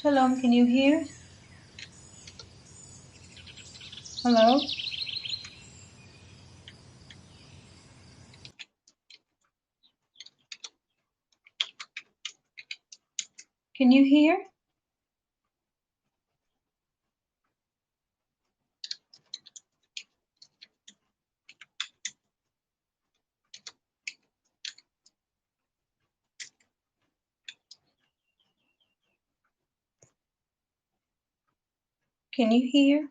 Shalom, can you hear? Hello? Can you hear? Can you hear?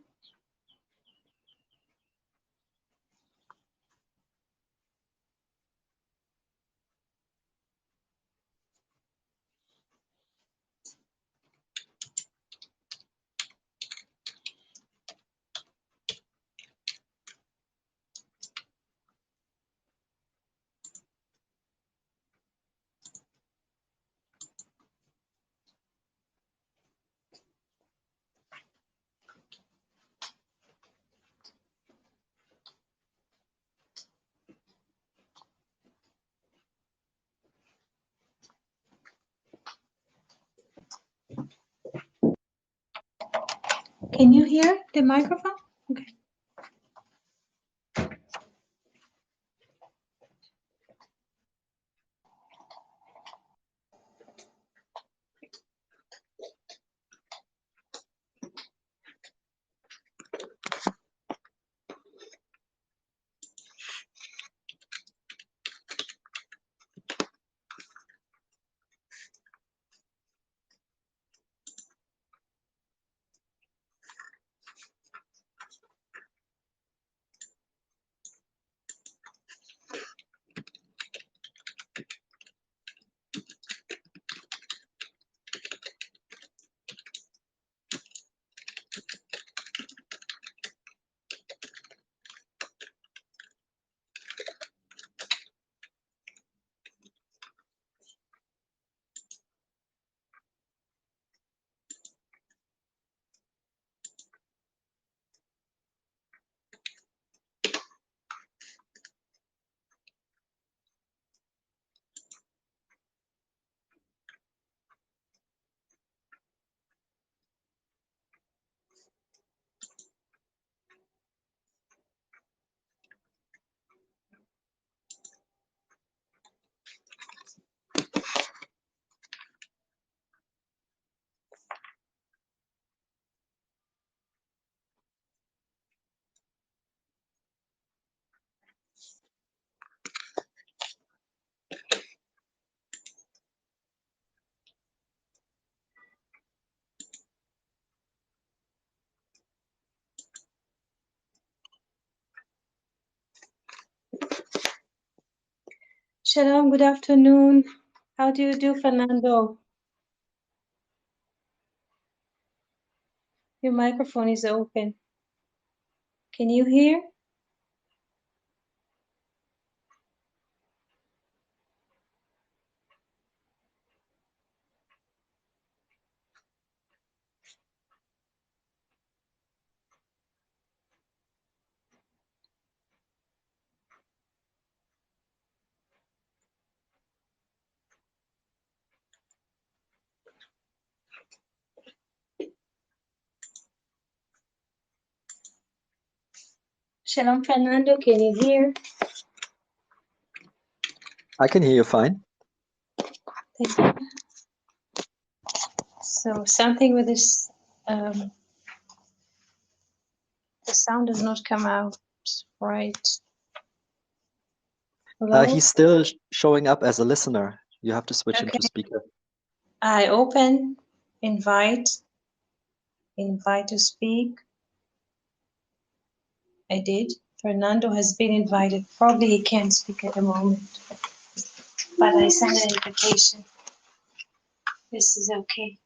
Can you hear the microphone? Okay. Shalom, good afternoon. How do you do, Fernando? Your microphone is open. Can you hear? Shalom, Fernando, can you hear? I can hear you fine. Thank you. So something with this, the sound does not come out right. Hello? He's still showing up as a listener. You have to switch him to speaker. I open, invite to speak. I did. Fernando has been invited. Probably he can't speak at the moment, but I sent an invitation. This is okay.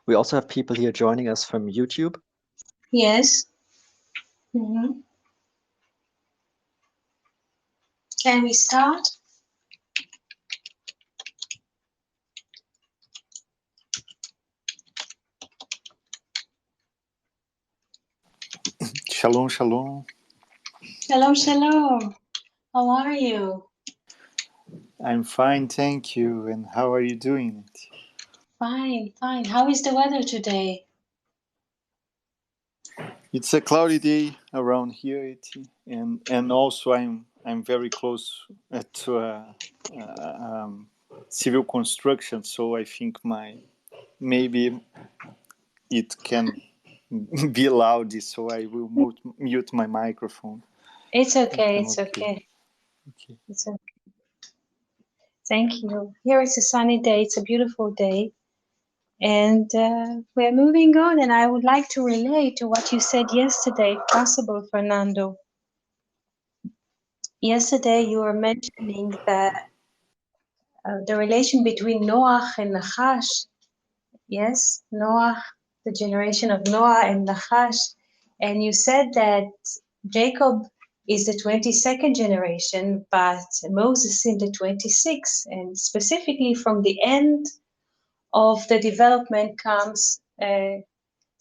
We also have people here joining us from YouTube. Yes. Mm-hmm. Can we start? Shalom, shalom. Shalom, shalom. How are you? I'm fine, thank you. And how are you doing? Fine, fine. How is the weather today? It's a cloudy day around here, and also I'm very close to civil construction, so I think maybe it can be loud, so I will mute my microphone. It's If okay, I'm it's okay. okay. Okay. It's okay. Thank you. Here it's a sunny day, it's a beautiful day. And we're moving on, and I would like to relate to what you said yesterday, if possible, Fernando. Yesterday, you were mentioning that the relation between Noah and Nachash. Yes, Noah, the generation of Noah and Nachash. And you said that Jacob is the 22nd generation, but Moses in the 26th. And specifically from the end of the development comes, the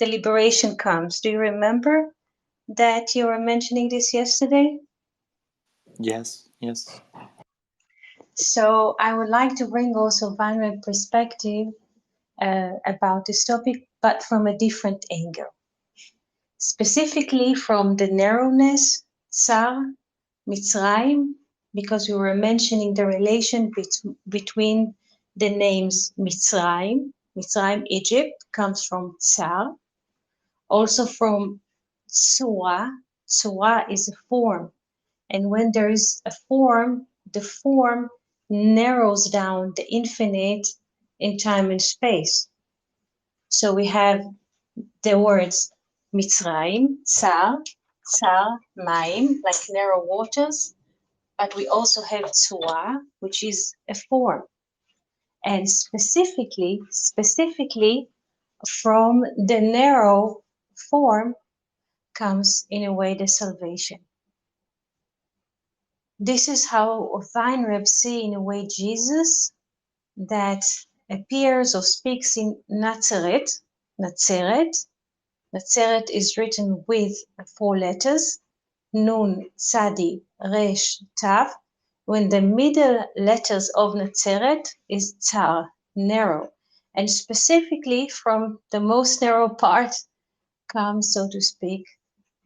liberation comes. Do you remember that you were mentioning this yesterday? Yes, yes. So I would like to bring also Vanrek perspective about this topic, but from a different angle. Specifically from the narrowness, Tsar, Mitzrayim, because we were mentioning the relation between the names Mitzrayim. Mitzrayim, Egypt, comes from Tsar. Also from Tzura. Tzura is a form. And when there is a form, the form narrows down the infinite in time and space. So we have the words Mitzrayim, Tsar, Tsar, Maim, like narrow waters, but we also have Tzua, which is a form. And specifically from the narrow form comes in a way the salvation. This is how Weinreb see in a way Jesus that appears or speaks in Nazareth. Nazareth is written with 4 letters, Nun, Tzadi, Resh, Tav, when the middle letters of Nazareth is Tzar, narrow. And specifically from the most narrow part comes, so to speak,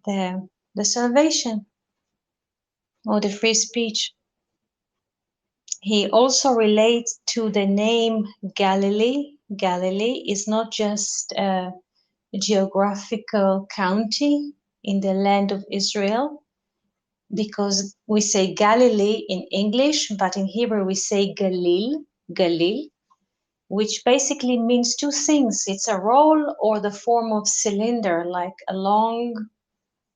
the salvation or the free speech. He also relates to the name Galilee. Galilee is not just a geographical county in the land of Israel, because we say Galilee in English, but in Hebrew we say Galil, Galil, which basically means 2 things. It's a roll or the form of cylinder, like a long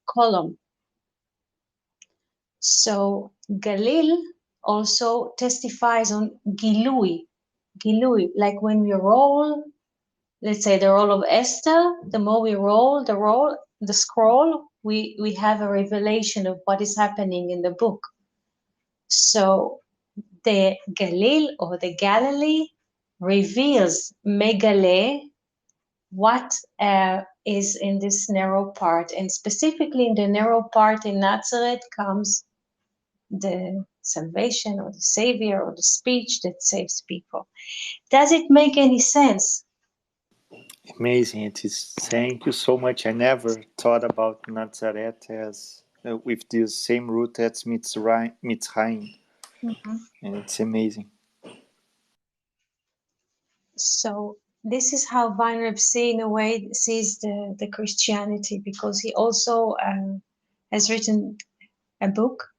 column. So Galil also testifies on Gilui, Gilui, like when we roll, let's say the roll of Esther, the more we roll, the scroll, we have a revelation of what is happening in the book. So the Galil or the Galilee reveals Megale, what is in this narrow part, and specifically in the narrow part in Nazareth comes the salvation or the savior or the speech that saves people. Does it make any sense? Amazing. It is. Thank you so much. I never thought about Nazareth as with this same root as Mitzrayim, Mhm. and it's amazing. So this is how Weinreb see in a way sees the Christianity, because he also has written a book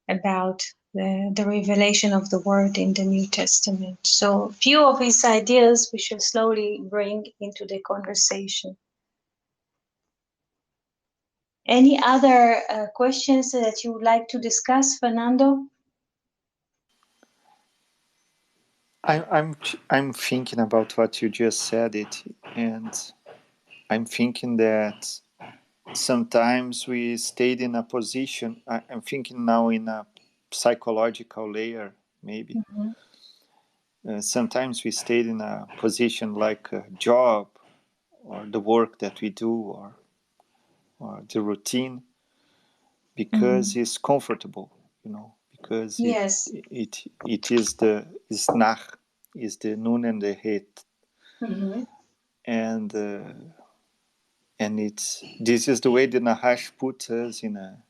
about the revelation of the word in the New Testament. So a few of his ideas we should slowly bring into the conversation. Any other questions that you would like to discuss, Fernando? I'm thinking about what you just said and I'm thinking that sometimes we stayed in a position. I'm thinking now in a psychological layer, maybe. Mhm. Sometimes we stayed in a position like a job or the work that we do or the routine because it's comfortable, because Yes. it is the is nach, is the nun and the het, Mm-hmm. and it's this is the way the Nahash puts us in a.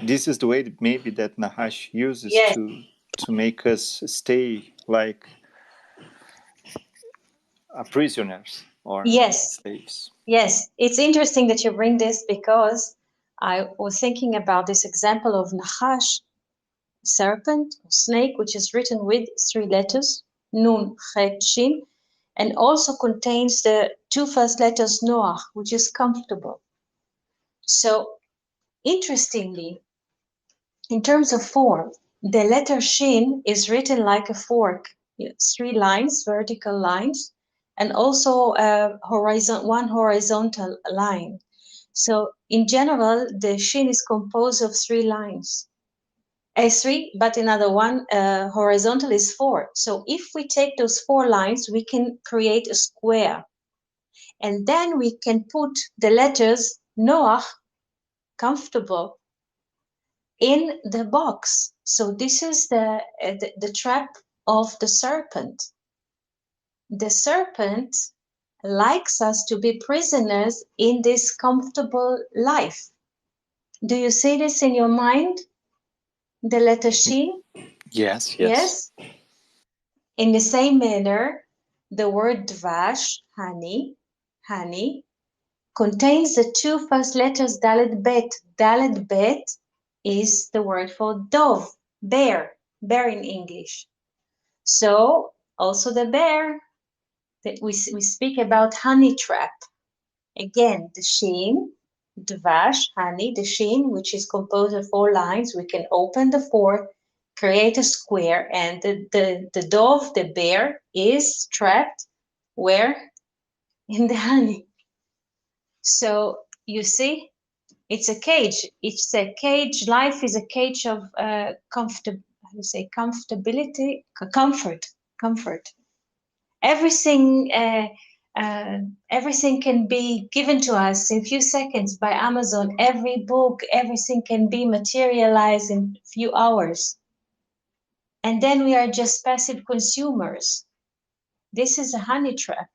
This is the way that maybe that Nahash uses Yes. to make us stay like prisoners or Yes. slaves. Yes. It's interesting that you bring this because I was thinking about this example of Nahash, serpent, snake, which is written with 3 letters, Nun, Chet, Shin, and also contains the 2 first letters Noach, which is comfortable. So interestingly, in terms of form, the letter Shin is written like a fork, 3 lines, vertical lines, and also one horizontal line. So in general, the Shin is composed of 3 lines. A3, but another one horizontal is 4. So if we take those 4 lines, we can create a square. And then we can put the letters Noach, comfortable, in the box. So this is the trap of the serpent. The serpent likes us to be prisoners in this comfortable life. Do you see this in your mind? The letter Shin? Yes, yes. Yes? In the same manner, the word dvash, honey, contains the 2 first letters dalet bet. Dalet bet is the word for dove, bear in English. So also the bear, that we speak about honey trap. Again, the shin, dvash, honey, the shin, which is composed of 4 lines, we can open the 4, create a square, and the dove, the bear, is trapped where? In the honey. So you see, it's a cage. It's a cage. Life is a cage of comfortability, comfort. Everything, everything can be given to us in a few seconds by Amazon. Every book, everything can be materialized in a few hours. And then we are just passive consumers. This is a honey trap.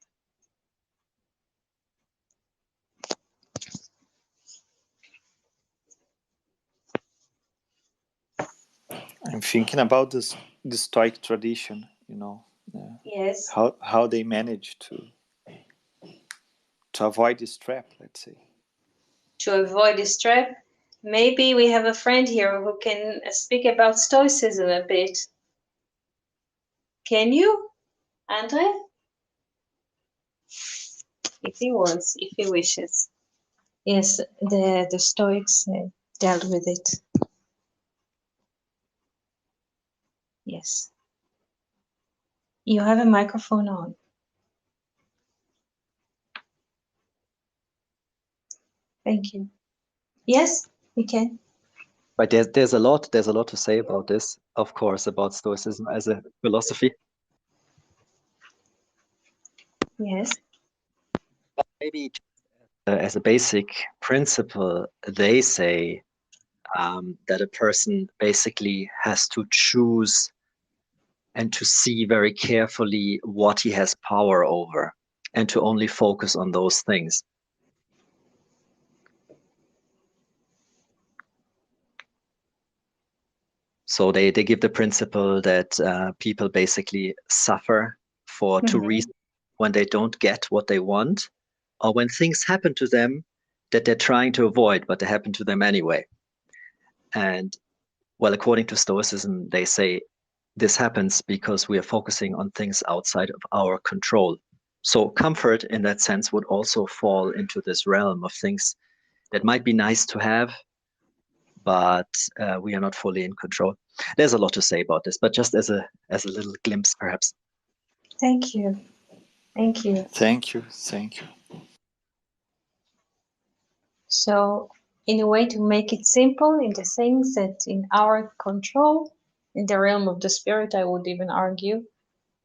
I'm thinking about the Stoic tradition. Yes. How they manage to avoid this trap. Let's say. To avoid this trap, maybe we have a friend here who can speak about Stoicism a bit. Can you, Andre? If he wants, if he wishes. Yes, the Stoics dealt with it. Yes. You have a microphone on. Thank you. Yes, we can. But there's a lot to say about this, of course, about Stoicism as a philosophy. Yes. Maybe as a basic principle, they say that a person basically has to choose and to see very carefully what he has power over and to only focus on those things. So they give the principle that people basically suffer for two reasons: when they don't get what they want, or when things happen to them that they're trying to avoid, but they happen to them anyway. And well, according to Stoicism, they say this happens because we are focusing on things outside of our control. So comfort in that sense would also fall into this realm of things that might be nice to have, but we are not fully in control. There's a lot to say about this, but just as a little glimpse, perhaps. Thank you. Thank you. Thank you. Thank you. So, in a way to make it simple, in the things that in our control, in the realm of the spirit, I would even argue,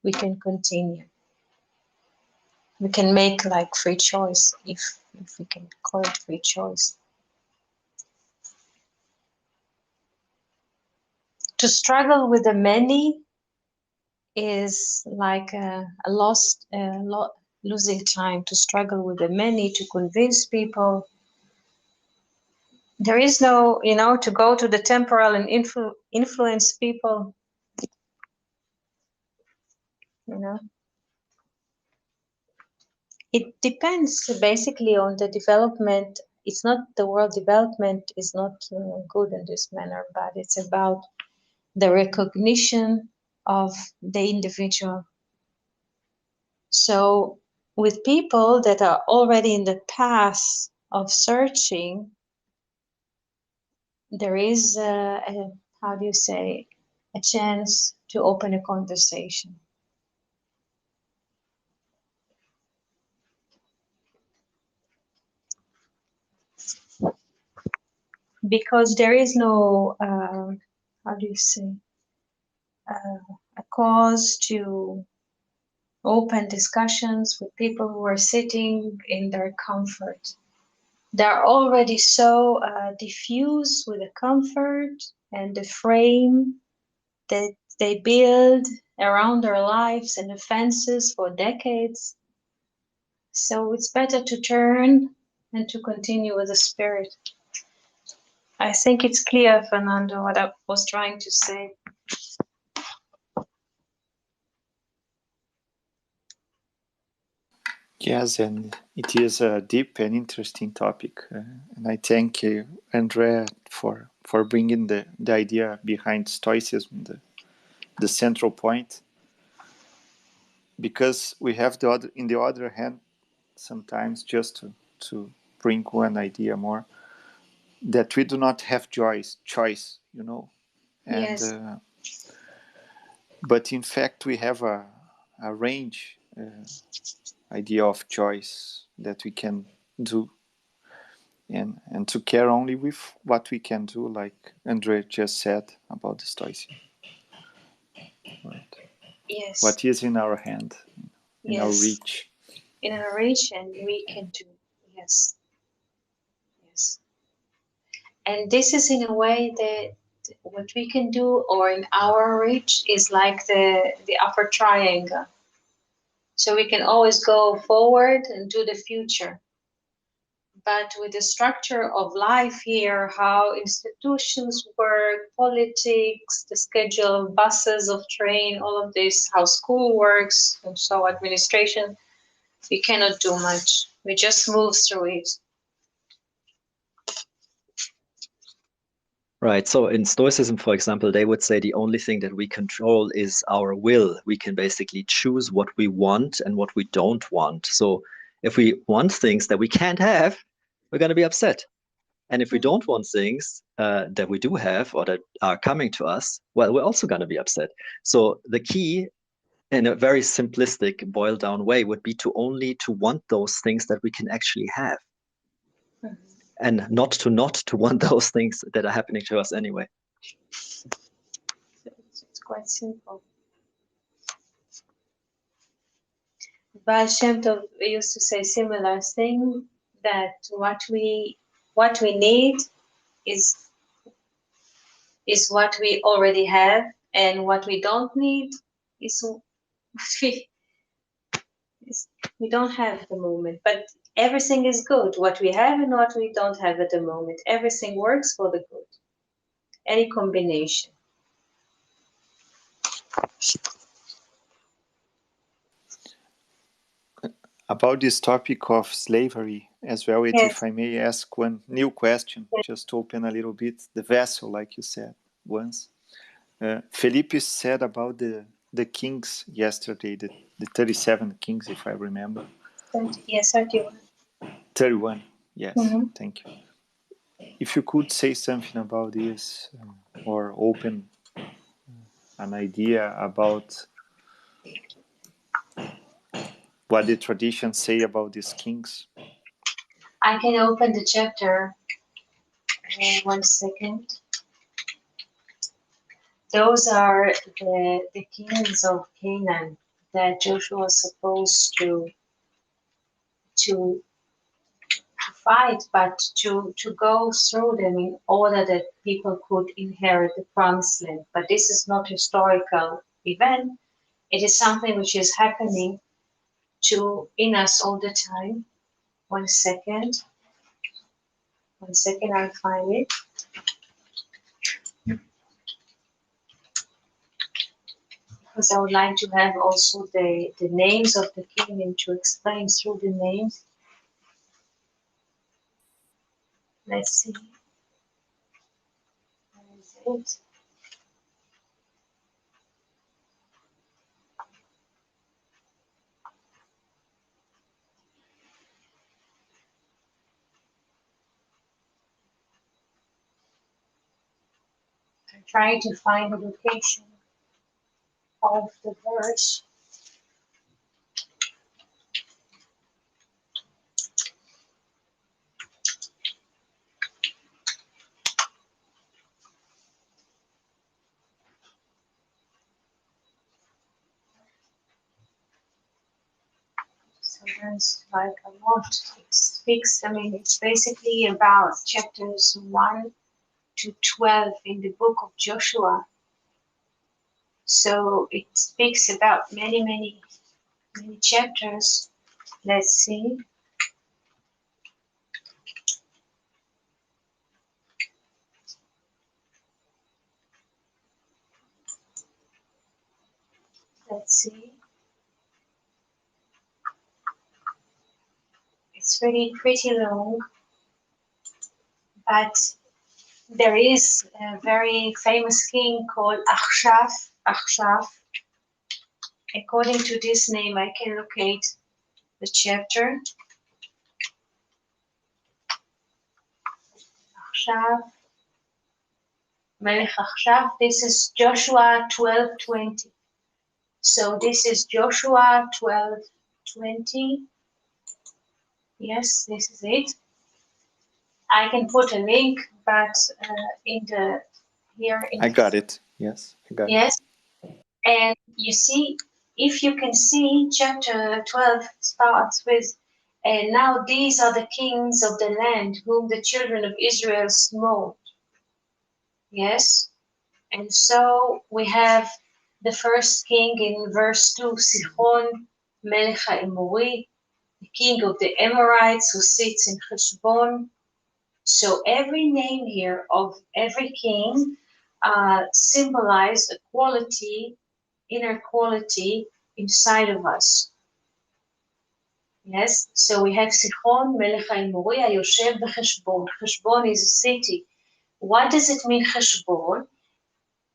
we can continue. We can make like free choice, if we can call it free choice. to struggle with the many is like losing time. To struggle with the many, to convince people. There is no, to go to the temporal and influence people, It depends basically on the development. It's not the world development is not good in this manner, but it's about the recognition of the individual. So with people that are already in the path of searching, there is how do you say, a chance to open a conversation. Because there is no, how do you say, a cause to open discussions with people who are sitting in their comfort. They're already so diffused with the comfort and the frame that they build around their lives and the fences for decades. So it's better to turn and to continue with the spirit. I think it's clear, Fernando, what I was trying to say. Yes, and it is a deep and interesting topic. And I thank you, Andrea, for bringing the idea behind Stoicism, the central point. Because we have in the other hand, sometimes just to bring one idea more, that we do not have choice, and Yes. But in fact we have a range idea of choice that we can do, and to care only with what we can do, like Andre just said about the Stoicism. Right. Yes. What is in our hand, in our reach. In our reach, and we can do. Yes. Yes. And this is in a way that what we can do, or in our reach, is like the upper triangle. So we can always go forward and do the future. But with the structure of life here, how institutions work, politics, the schedule of buses, of train, all of this, how school works, and so administration, we cannot do much. We just move through it. Right. So in Stoicism, for example, they would say the only thing that we control is our will. We can basically choose what we want and what we don't want. So if we want things that we can't have, we're going to be upset. And if we don't want things that we do have or that are coming to us, well, we're also going to be upset. So the key, in a very simplistic, boiled down way, would be to only to want those things that we can actually have. And not to want those things that are happening to us anyway. It's quite simple. Baal Shem Tov used to say similar thing, that what we need is what we already have, and what we don't need is what we don't have at the moment. But everything is good. What we have and what we don't have at the moment. Everything works for the good. Any combination. About this topic of slavery as well, Yes. if I may ask one new question, just to open a little bit the vessel, like you said once. Felipe said about the kings yesterday, the 37 kings, if I remember. Yes, 31. 31, yes, Thank you. If you could say something about this, or open an idea about what the traditions say about these kings. I can open the chapter. 1 second. Those are the kings of Canaan that Joshua was supposed to fight, but to go through them in order that people could inherit the promised land. But this is not historical event. It is something which is happening in us all the time. 1 second. 1 second, I'll find it. Because I would like to have also the names of the king and to explain through the names. Let's see. Where is it? I'm trying to find the location of the verse. So there's like a lot. It speaks, I mean, it's basically about chapters 1 to 12 in the book of Joshua. So it speaks about many chapters. Let's see. Let's see. It's really pretty long, but there is a very famous king called Achshaf. According to this name, I can locate the chapter. Achshaf, Melech Achshaf. This is Joshua 12:20. So this is Joshua 12:20. Yes, this is it. I can put a link, but I got it. Yes, I got it. Yes, and you see, if you can see, chapter 12 starts with, and now these are the kings of the land whom the children of Israel smote. Yes, and so we have the first king in verse 2, Sihon Melech HaEmori, the king of the Amorites who sits in Heshbon. So every name here of every king symbolize a quality, inner quality inside of us. Yes, so we have Sihon Melech HaEmori Hayoshev b'Cheshbon. Cheshbon is a city. What does it mean, Cheshbon?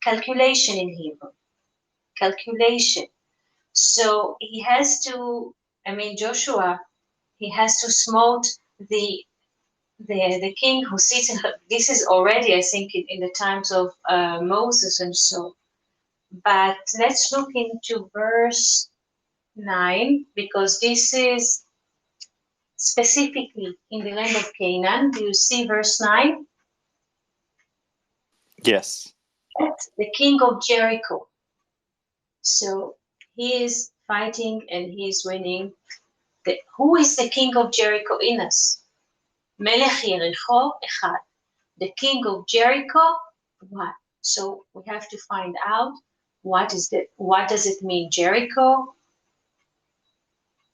Calculation in Hebrew. Calculation. So he has to, Joshua, he has to smote the king who sits in, this is already, I think, in the times of Moses and so. But let's look into verse 9, because this is specifically in the land of Canaan. Do you see verse 9? Yes. The king of Jericho. So he is fighting and he is winning. Who is the king of Jericho in us? Melech Yericho Echad. The king of Jericho, what? So we have to find out what does it mean, Jericho,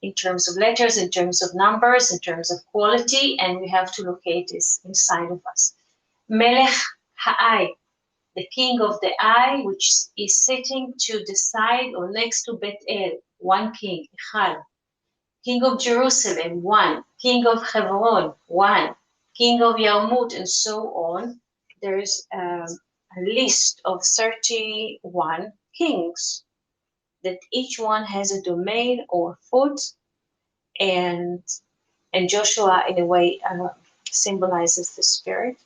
in terms of letters, in terms of numbers, in terms of quality, and we have to locate this inside of us. Melech Ha'ai, the king of the eye, which is sitting to the side or next to Bet El, one king, Echad. King of Jerusalem, one. King of Hebron, one. King of Yarmut, and so on. There's a list of 31 kings that each one has a domain or foot, and Joshua, in a way, symbolizes the spirit.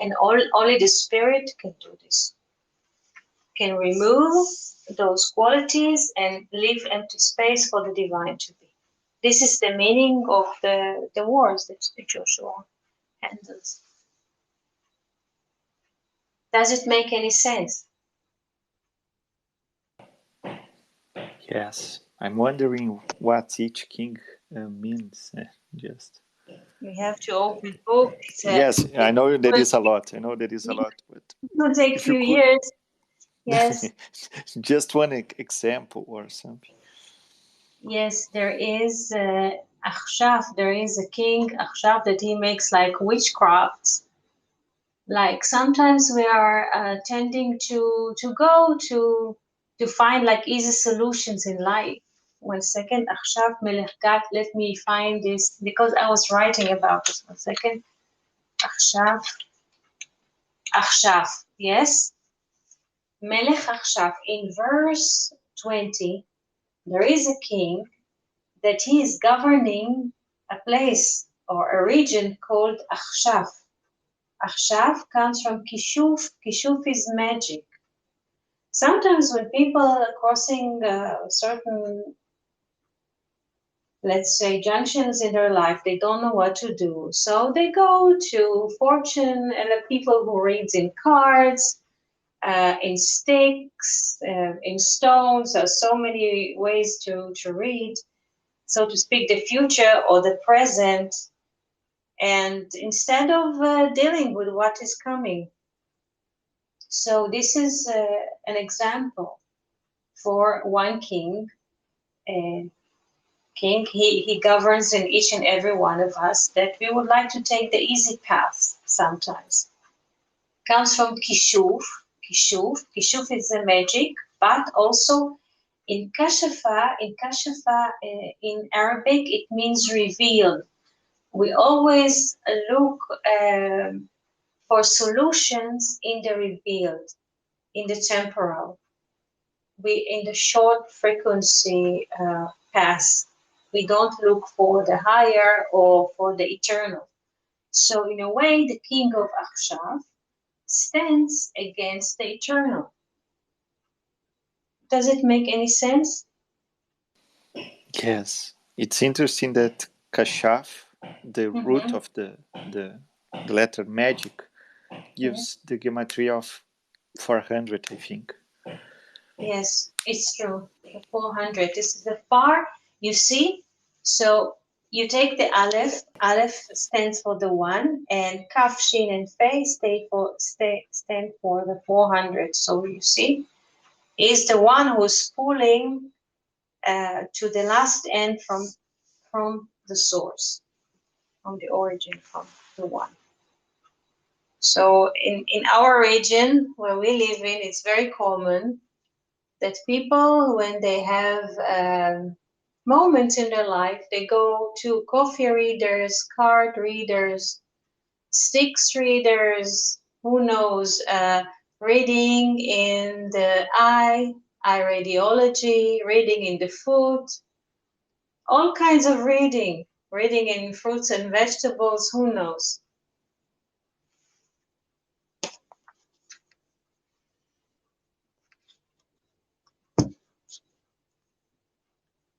And only the spirit can do this, can remove those qualities and leave empty space for the divine to be. This is the meaning of the wars that Joshua handles. Does it make any sense? Yes. I'm wondering what each king means. Just. We have to open book. Yes, I know that is a lot. I know that is a lot, but It will take a if you few could, years. Yes. just one example or something. Yes, there is Achshaf. There is a king Achshaf that he makes like witchcrafts. Like sometimes we are tending to go to find like easy solutions in life. 1 second, Achshaf Melech Gat. Let me find this because I was writing about this. 1 second, Achshaf, Achshaf. Yes, Melech Achshaf. In verse 20, there is a king that he is governing a place or a region called Achshaf. Achshaf comes from Kishuf. Kishuf is magic. Sometimes when people are crossing certain, let's say, junctions in their life, they don't know what to do. So they go to fortune and the people who reads in cards, in sticks, in stones. There are so many ways to read, so to speak, the future or the present. And instead of dealing with what is coming. So this is an example for one king. King, he governs in each and every one of us that we would like to take the easy path sometimes. Comes from Kishuf. Kishuf is a magic, but also in Kashafa, in Arabic, it means reveal. We always look for solutions in the revealed, in the temporal. We in the short frequency path. We don't look for the higher or for the eternal. So in a way, the king of Achshav stands against the eternal. Does it make any sense? Yes, it's interesting that Kashaf, the root Mm-hmm. of the letter magic, gives the gematria of 400, I think. Yes, it's true. The 400. This is the far, you see? So you take the Aleph. Aleph stands for the one, and Kaf, Shin, and Fe stand for the 400. So you see, is the one who's pulling to the last end from the source, from the origin, from the one. So in our region where we live in, it's very common that people, when they have moments in their life, they go to coffee readers, card readers, sticks readers, who knows, reading in the eye radiology, reading in the foot, all kinds of reading in fruits and vegetables, who knows.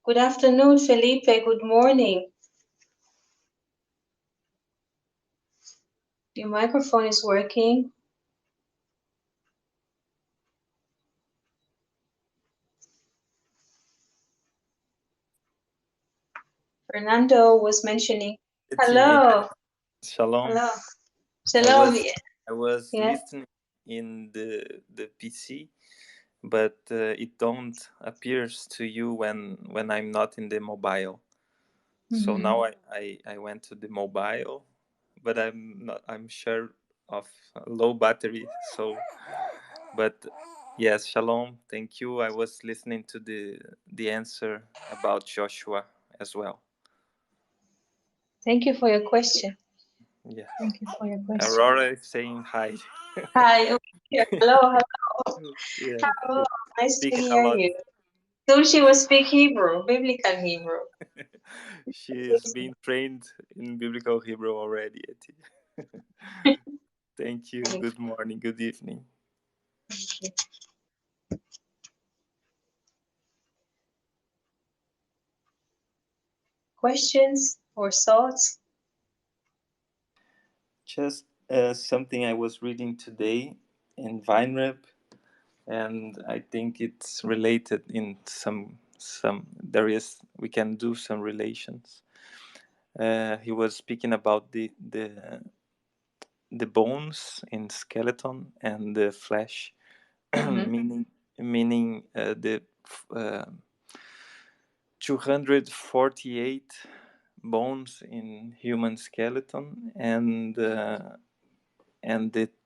Good afternoon, Felipe. Good morning. Your microphone is working. Fernando was mentioning. Hello. Shalom. Hello. I Shalom. was Yeah. listening in the PC, but it don't appears to you when I'm not in the mobile. So now I went to the mobile, but I'm sure of low battery. So, but yes, shalom. Thank you. I was listening to the answer about Joshua as well. Thank you for your question. Yes. Thank you for your question. Aurora is saying hi. Hi. Oh, here. Hello. Hello. Yeah. Hello. Nice to Speaking a hear lot. you. So she will speak Hebrew, biblical Hebrew. She's been trained in biblical Hebrew already. Thank you. Good morning. Good evening. Questions or thoughts? Just something I was reading today in VineRap, and I think it's related in some. There is we can do some relations. He was speaking about the bones in skeleton and the flesh, meaning the 248 bones in human skeleton and the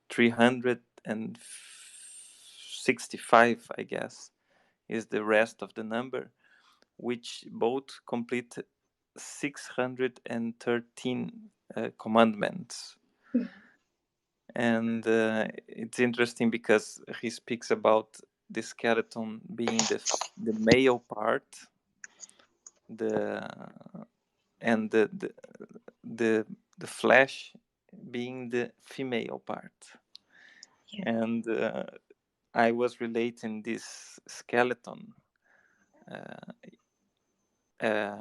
365, I guess, is the rest of the number, which both complete 613 commandments. And it's interesting because he speaks about the skeleton being the male part, and the flesh being the female part. Yeah. And I was relating this skeleton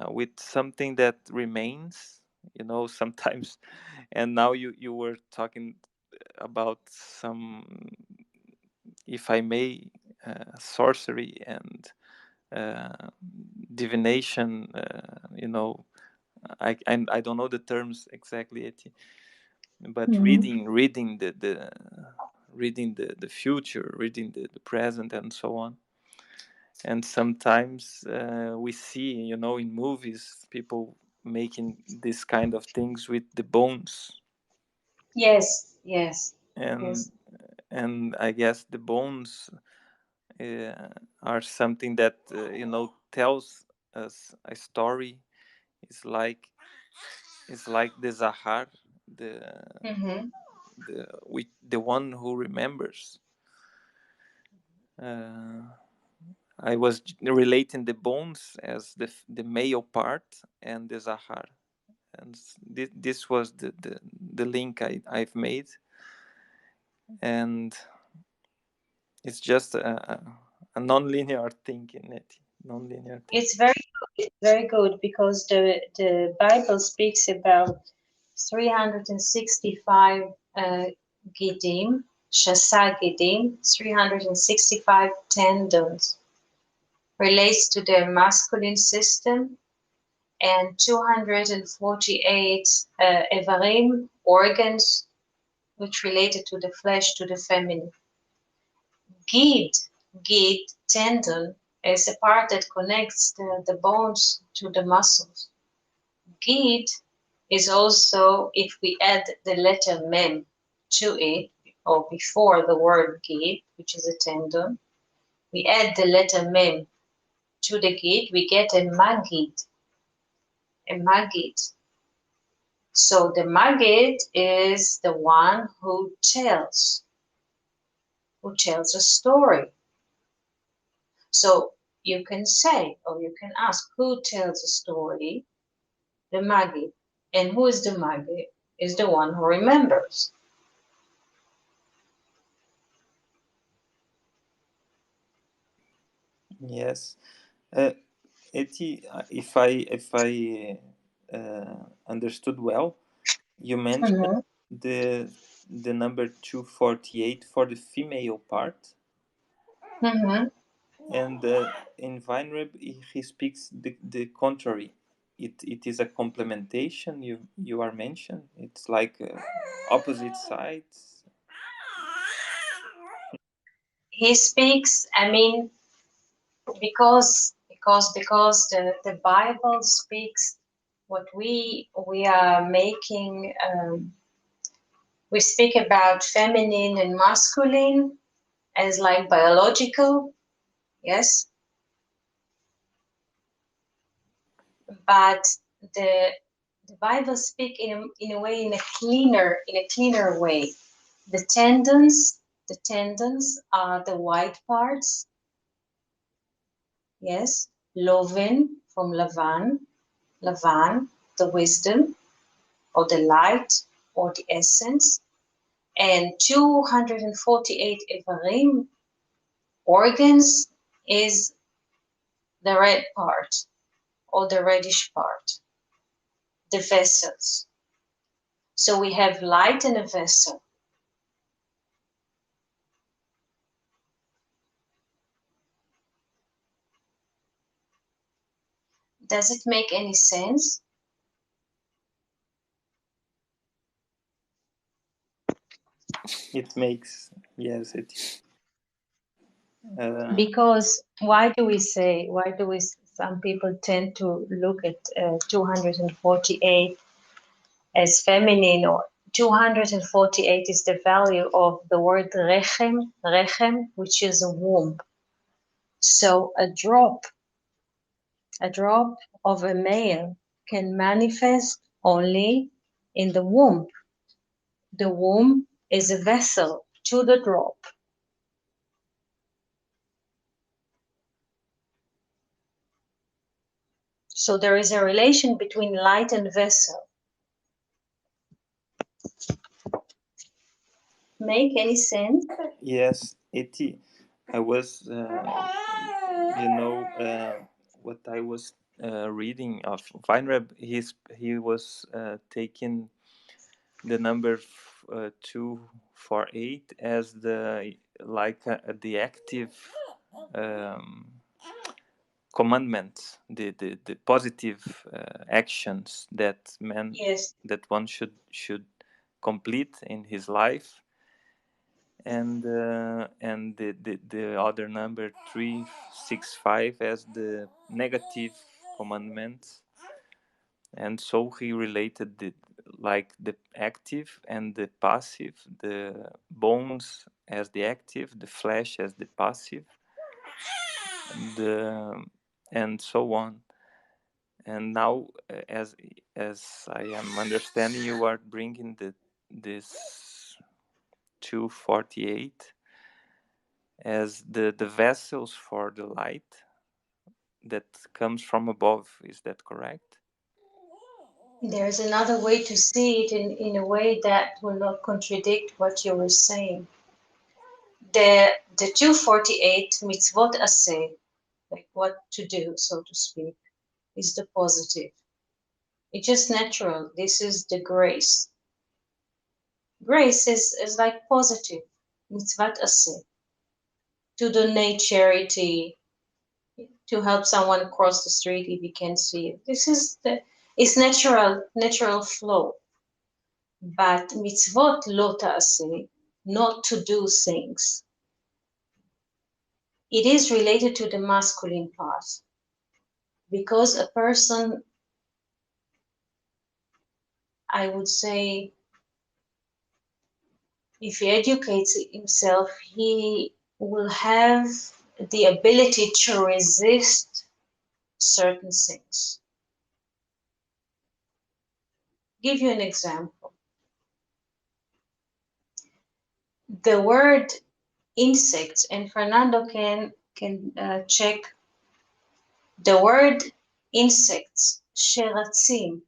with something that remains, sometimes. And now you were talking about some, if I may, sorcery and divination. I don't know the terms exactly, but reading the future, reading the present, and so on. And sometimes we see, in movies, people making this kind of things with the bones. Yes, yes, and yes. and I guess the bones are something that tells us a story. It's like the Zahar, the the one who remembers. uh, I was relating the bones as the male part and the Zahar, and this was the link I've made. And it's just a non-linear thinking, non-linear thinking. It's very good because the Bible speaks about 365 Giddim, Shasa Giddim, 365 tendons, relates to the masculine system, and 248 Evarim, organs, which related to the flesh, to the feminine. Gid, tendon, is a part that connects the bones to the muscles. Gid is also, if we add the letter mem to it, or before the word gid, which is a tendon, we add the letter mem to the gid, we get a magid. A magid. So the magid is the one who tells a story. So you can say, or you can ask, who tells a story? The magid. And who is the magid? Is the one who remembers. Yes. Eti, if I understood well, you mentioned the number 248 for the female part, and in Weinreb he speaks the contrary. It is a complementation. You are mentioned. It's like opposite sides. He speaks, I mean, because the Bible speaks what we are making. We speak about feminine and masculine as like biological, yes, but the Bible speak in a way, in a cleaner way. The tendons are the white parts, yes, Loven from Lavan, the wisdom or the light or the essence, and 248 Evarim, organs, is the red part or the reddish part, the vessels. So we have light in a vessel. Does it make any sense? It makes, yes, it. Because why do we some people tend to look at 248 as feminine, or 248 is the value of the word rechem, which is a womb. So a drop of a male can manifest only in the womb. The womb is a vessel to the drop. So there is a relation between light and vessel. Make any sense? Yes, it. I was, what I was reading of Weinreb. He was taking the number 248 as the active um, commandments, the positive actions that Yes. that one should complete in his life, and the other number 365 as the negative commandments. And so he related the active and the passive, the bones as the active, the flesh as the passive, the and so on. And now, as I am understanding, you are bringing this 248 as the vessels for the light that comes from above. Is that correct? There's another way to see it in a way that will not contradict what you were saying. The 248 mitzvot aseh, like what to do, so to speak, is the positive. It's just natural. This is the grace. Grace is like positive, mitzvot aseh, to donate charity, to help someone cross the street if you can't see it. This is it's natural flow. But mitzvot lo ta'aseh, not to do things, it is related to the masculine part. Because a person, I would say, if he educates himself, he will have the ability to resist certain things. Give you an example. The word insects, and Fernando can check the word insects, sheratzim.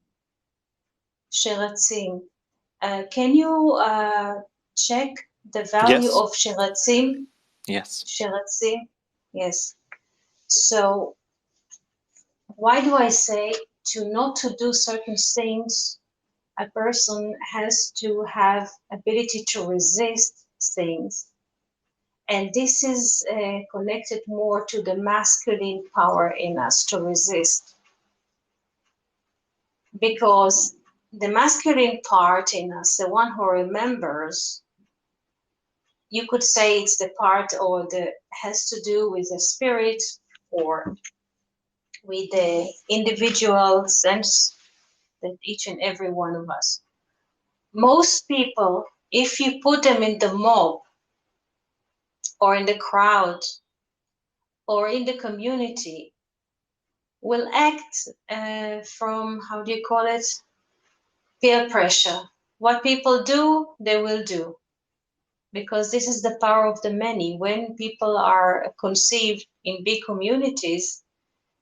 Can you check the value Yes. of sheratzim? Yes. Sheratzim, yes. So why do I say to not to do certain things? A person has to have ability to resist things, and this is connected more to the masculine power in us to resist, because the masculine part in us, the one who remembers, you could say it's the part or the has to do with the spirit or with the individual sense that each and every one of us. Most people, if you put them in the mob or in the crowd or in the community, will act from, how do you call it, peer pressure. What people do, they will do, because this is the power of the many. When people are conceived in big communities,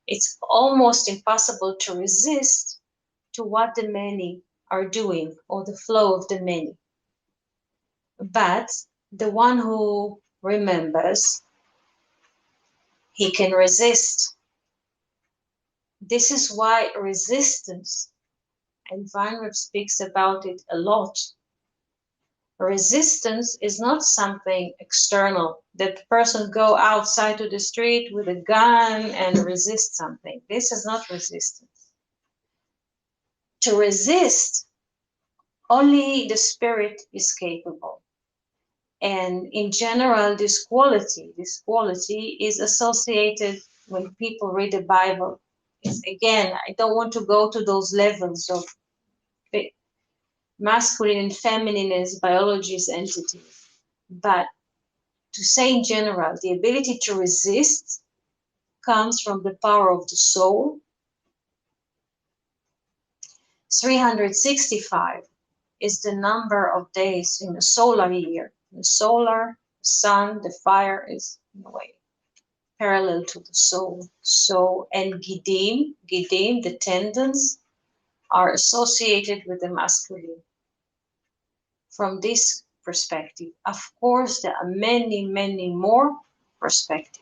it's almost impossible to resist to what the many are doing or the flow of the many. But the one who remembers, he can resist. This is why resistance, and Weinreb speaks about it a lot. Resistance is not something external, that the person go outside to the street with a gun and resist something. This is not resistance. To resist, only the spirit is capable. And in general, this quality is associated when people read the Bible. Again, I don't want to go to those levels of masculine and feminine as biology's entities, but to say in general, the ability to resist comes from the power of the soul. 365 is the number of days in a solar year. The solar, the sun, the fire is in a way parallel to the soul. So, and Gidim, the tendons, are associated with the masculine. From this perspective, of course, there are many, many more perspectives.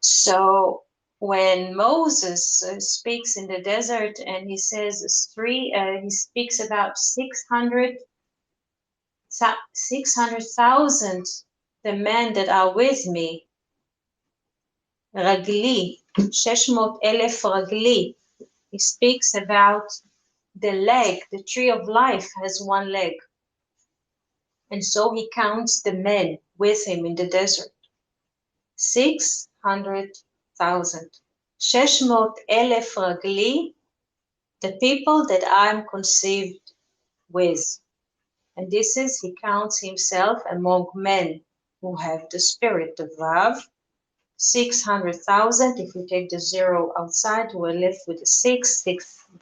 So when Moses speaks in the desert and he says he speaks about 600,000, the men that are with me, Ragli, 600,000 Ragli. He speaks about the leg, the tree of life has one leg. And so he counts the men with him in the desert. 600,000. 600,000 Ragli, the people that I'm conceived with. And this is, he counts himself among men who have the spirit, the Vav. 600,000, if we take the zero outside, we're left with the six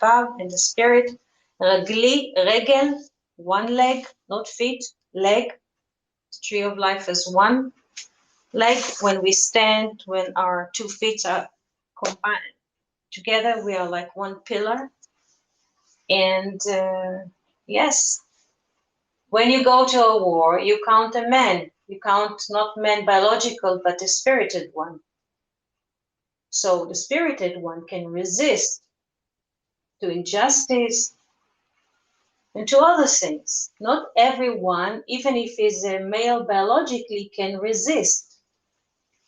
Vav, and the spirit. Ragli, regel, one leg, not feet, leg. The tree of life is one leg. When we stand, when our 2 feet are combined together, we are like one pillar. And yes, when you go to a war, you count a man. You count not man biological, but the spirited one. So the spirited one can resist to injustice and to other things. Not everyone, even if he's a male biologically, can resist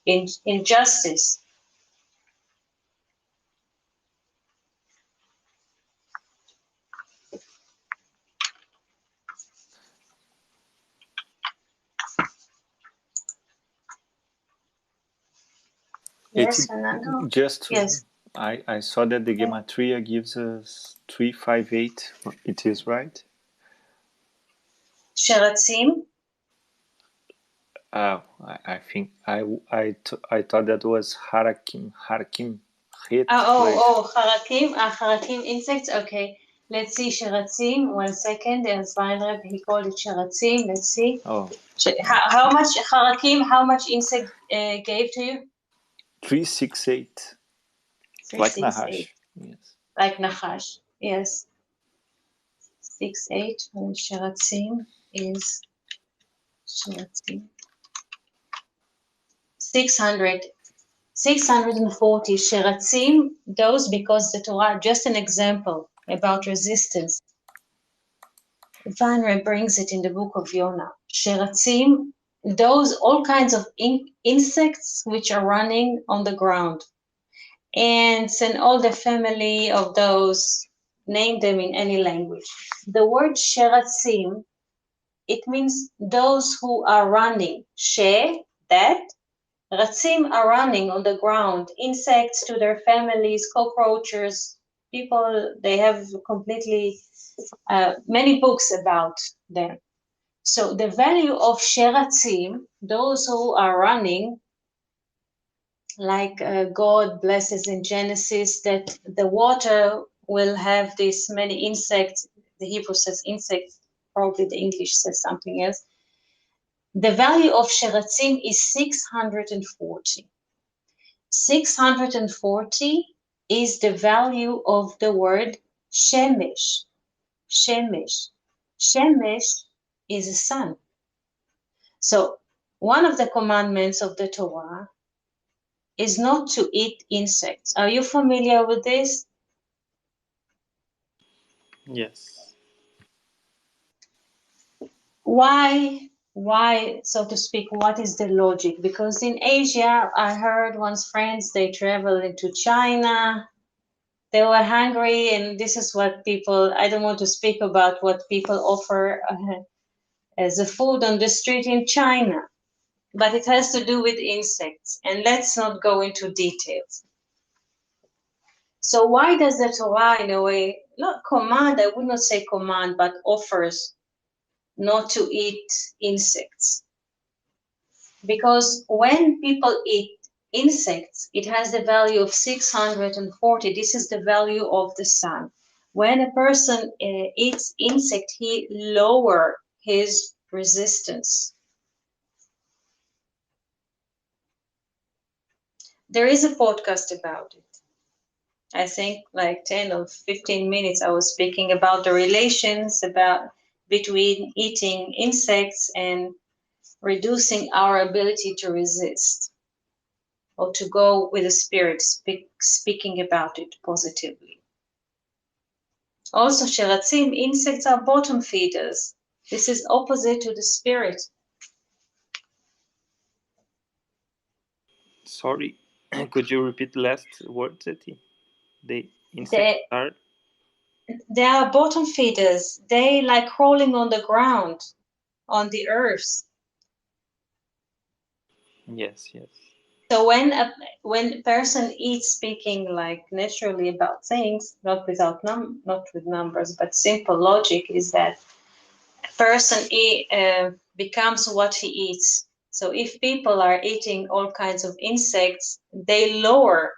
injustice. Yes, Fernando? Just yes. I saw that the gematria gives us 358. It is right? Sheratzim? I think I thought that was harakim. Harakim. Harakim insects. Okay, let's see. Sheratzim. 1 second. There's Weinreb. He called it Sheratzim. Let's see. Oh. How much Harakim? How much insect gave to you? 368. Like Nahash. Yes. Like Nahash. Yes. 68. And Sheratzim is Sheratzim. 640 Sheratzim, those because the Torah, just an example about resistance. Vanre brings it in the book of Yonah. Sheratzim, those all kinds of insects which are running on the ground. Ants and all the family of those, name them in any language. The word Sheratzim, it means those who are running. She, that. Ratzim are running on the ground, insects to their families, cockroaches, people, they have completely, many books about them. So the value of Sheratzim, those who are running, like God blesses in Genesis, that the water will have this many insects, the Hebrew says insects, probably the English says something else. The value of Sheratzim is 640. 640 is the value of the word shemesh. Shemesh. Shemesh is a sun. So one of the commandments of the Torah is not to eat insects. Are you familiar with this? Yes. Why, so to speak, what is the logic? Because in Asia, I heard once friends, they travel into China They were hungry, and this is what people, I don't want to speak about what people offer as a food on the street in China, but it has to do with insects, and let's not go into details. So why does the Torah, in a way, not command, I would not say command, but offers not to eat insects? Because when people eat insects, it has the value of 640. This is the value of the sun. When a person eats insect, he lower his resistance. There is a podcast about it. I think like 10 or 15 minutes I was speaking about the relations between eating insects and reducing our ability to resist or to go with the spirit, speaking about it positively. Also, sheratzim, insects are bottom feeders. This is opposite to the spirit. Sorry, could you repeat the last word, Zeti? The insects are? They are bottom feeders. They like crawling on the ground, on the earth. Yes, yes. So when a person eats, speaking like naturally about things, not with numbers, but simple logic is that a person becomes what he eats. So if people are eating all kinds of insects, they lower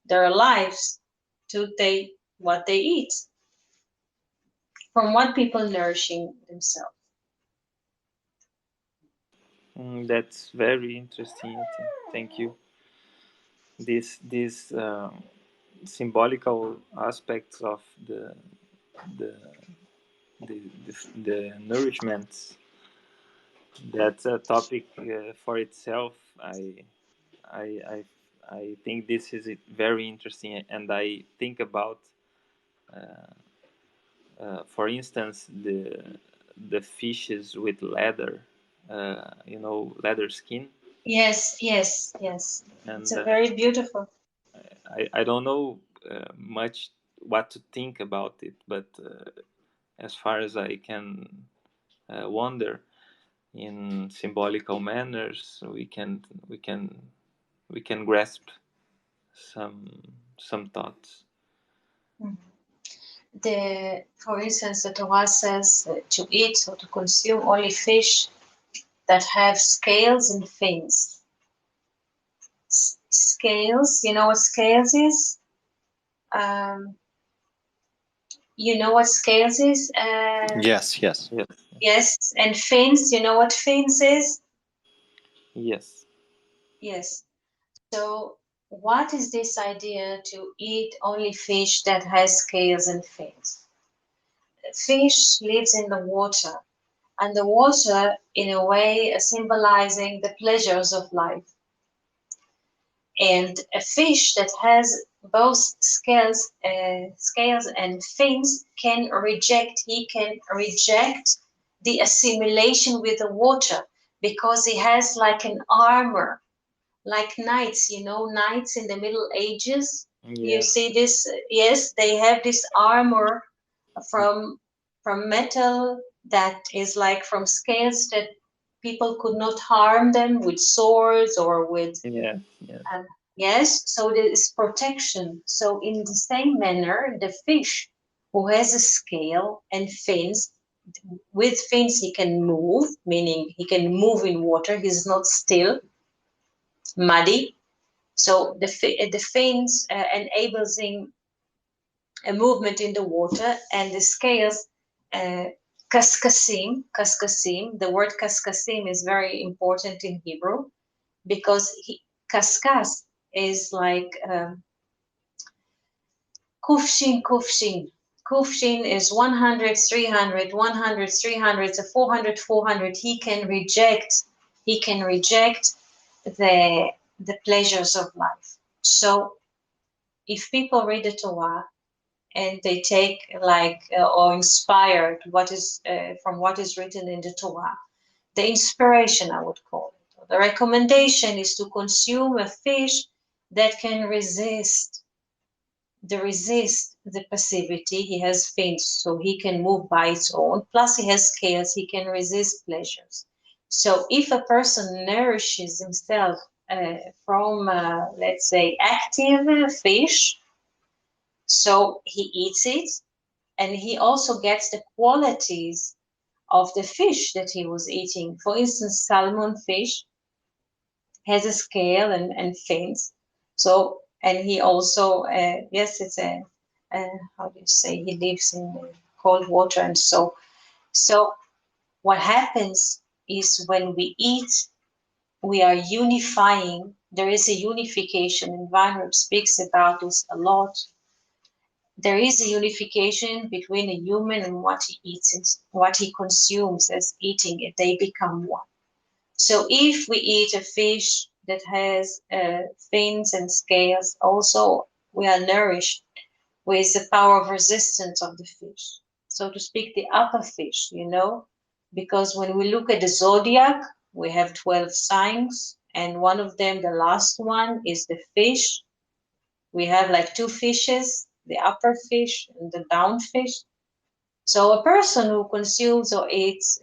their lives to what they eat from what people nourishing themselves. That's very interesting. Thank you. This symbolical aspects of the the nourishments. That's a topic for itself. I I I think this is very interesting, and I think about, for instance, the fishes with leather, leather skin. Yes, yes, yes. It's And a very beautiful. I don't know much what to think about it, but as far as I can wonder in symbolical manners, we can grasp some thoughts. For instance, the Torah says to eat or to consume only fish that have scales and fins. Scales, you know what scales is? Um, you know what scales is? Yes, yes. Yes. Yes, and fins, you know what fins is? Yes. Yes. So what is this idea to eat only fish that has scales and fins? Fish lives in the water, and the water, in a way, symbolizing the pleasures of life. And a fish that has both scales and fins can reject. He can reject the assimilation with the water because he has like an armor, like knights. You know, knights in the Middle Ages. You Yeah. see this? Yes, they have this armor from metal that is like from scales that people could not harm them with swords or with Yeah. Yeah. yes, so there is protection. So in the same manner, the fish who has a scale and fins, with fins he can move, meaning he can move in water. He's not still, muddy. So the fins enables him a movement in the water, and the scales, kaskasim. The word kaskasim is very important in Hebrew because kaskas is like kufshin, kufshin. Kufshin is 100, 300, 100, 300, so 400, 400. He can reject the pleasures of life. So if people read the Torah and they take or inspired from what is written in the Torah, the inspiration I would call it. The recommendation is to consume a fish that can resist resist the passivity. He has fins, so he can move by its own. Plus, he has scales, he can resist pleasures. So, if a person nourishes himself from, let's say, active fish, so he eats it, and he also gets the qualities of the fish that he was eating. For instance, salmon fish has a scale and fins. So, and he also, yes, it's how do you say, he lives in cold water. And so what happens is when we eat, we are unifying. There is a unification, and Weinberg speaks about this a lot. There is a unification between a human and what he eats, and what he consumes as eating it. They become one. So if we eat a fish that has fins and scales, also we are nourished with the power of resistance of the fish. So to speak, the upper fish, because when we look at the zodiac, we have 12 signs, and one of them, the last one, is the fish. We have like two fishes, the upper fish and the down fish. So a person who consumes or eats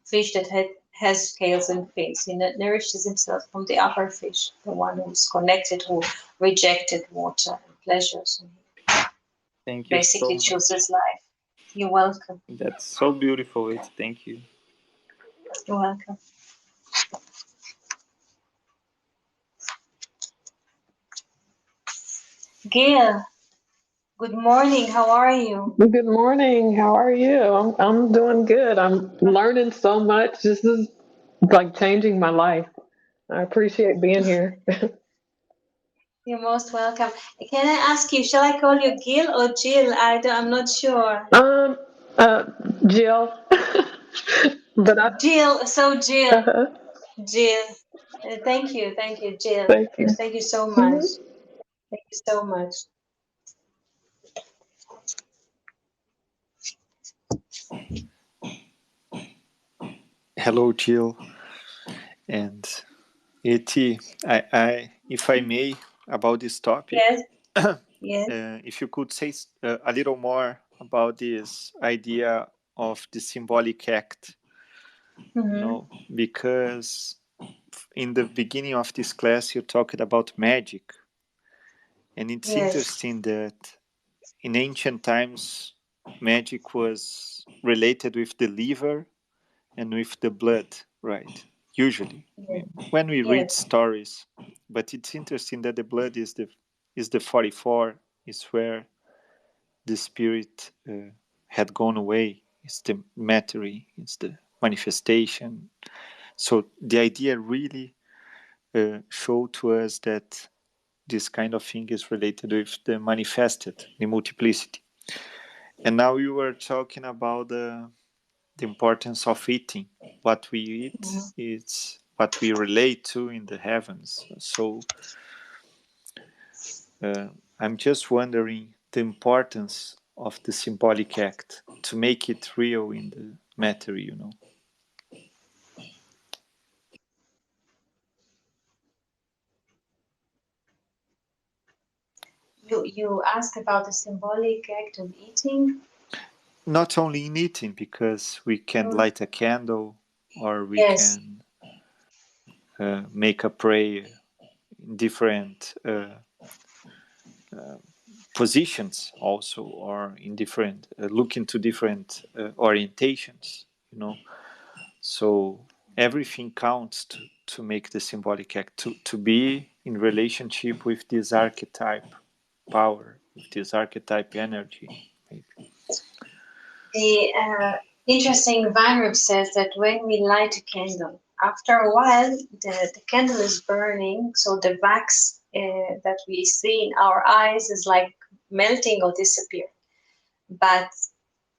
fish that has scales and fins, he nourishes himself from the upper fish, the one who's connected, who rejected water and pleasures, and Thank you so basically much. chooses life. You're welcome. That's so beautiful. Thank you. You're welcome. Gail, good morning. How are you? Good morning. How are you? I'm doing good. I'm learning so much. This is like changing my life. I appreciate being here. You're most welcome. Can I ask you, shall I call you Gail or Jill? I'm not sure. Um, uh, Jill, but Jill. uh, Jill. Thank you, Jill. thank you. Thank you so much. Mhm. Thank you so much. Hello, Jill and Eti. If I may, about this topic, Yes, yes. if you could say a little more about this idea of the symbolic act, Mm-hmm. because in the beginning of this class you talked about magic, and it's Yes, interesting that in ancient times magic was related with the liver and with the blood, right? Usually, yes, when we read yes, stories, but it's interesting that the blood is the 44, is where the spirit had gone away. It's the matter, it's the manifestation. So the idea really showed to us that this kind of thing is related with the manifested, the multiplicity. And now you were talking about the importance of eating. What we eat mhm. is what we relate to in the heavens. So I'm just wondering the importance of the symbolic act to make it real in the matter. You asked about the symbolic act of eating. Not only in eating, because we can Oh, light a candle or we yes, can make a prayer in different positions also, or in different look into different orientations. So everything counts to make the symbolic act, to be in relationship with this archetype power, with this archetype energy, maybe. the interesting Weinreb says that when we light a candle, after a while, the candle is burning, so the wax that we see in our eyes is like melting or disappearing. But